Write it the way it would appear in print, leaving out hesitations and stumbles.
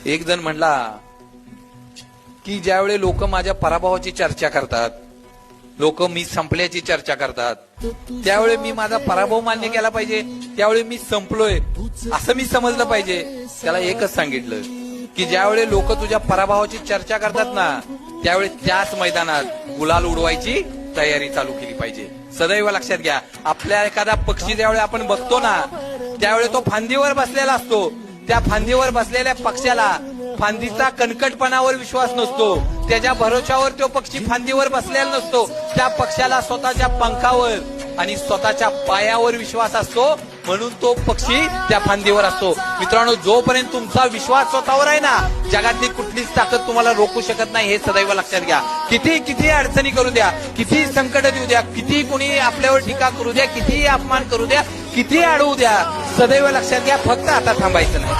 एक जण म्हणला की ज्यावेळी लोक माझ्या पराभवाची चर्चा करतात, लोक मी संपल्याची चर्चा करतात, त्यावेळी मी माझा पराभव मान्य केला पाहिजे, त्यावेळी मी संपलोय असं मी समजलं पाहिजे. त्याला एकच सांगितलं की ज्यावेळी लोक तुझ्या पराभवाची चर्चा करतात ना, त्यावेळी त्याच मैदानात गुलाल उडवायची तयारी चालू केली पाहिजे. सदैव लक्षात घ्या, आपल्या एखादा पक्षी ज्यावेळी आपण बघतो ना, त्यावेळी तो फांदीवर बसलेला असतो. त्या फांदीवर बसलेल्या पक्षाला फांदीचा कणकटपणावर विश्वास नसतो, त्याच्या भरोशावर तो पक्षी फांदीवर बसलेला नसतो. त्या पक्षाला स्वतःच्या पंखावर आणि स्वतःच्या पायावर विश्वास असतो, म्हणून तो पक्षी त्या फांदीवर असतो. मित्रांनो, जोपर्यंत तुमचा विश्वास स्वतःवर आहे ना, जगातली कुठलीच ताकद तुम्हाला रोखू शकत नाही, हे सदैव लक्षात घ्या. किती अडचणी करू द्या, किती संकट देऊ द्या, किती कोणी आपल्यावर टीका करू द्या, किती अपमान करू द्या, किती अडवू द्या, सदैव लक्षात घ्या, फक्त आता थांबायचं नाही.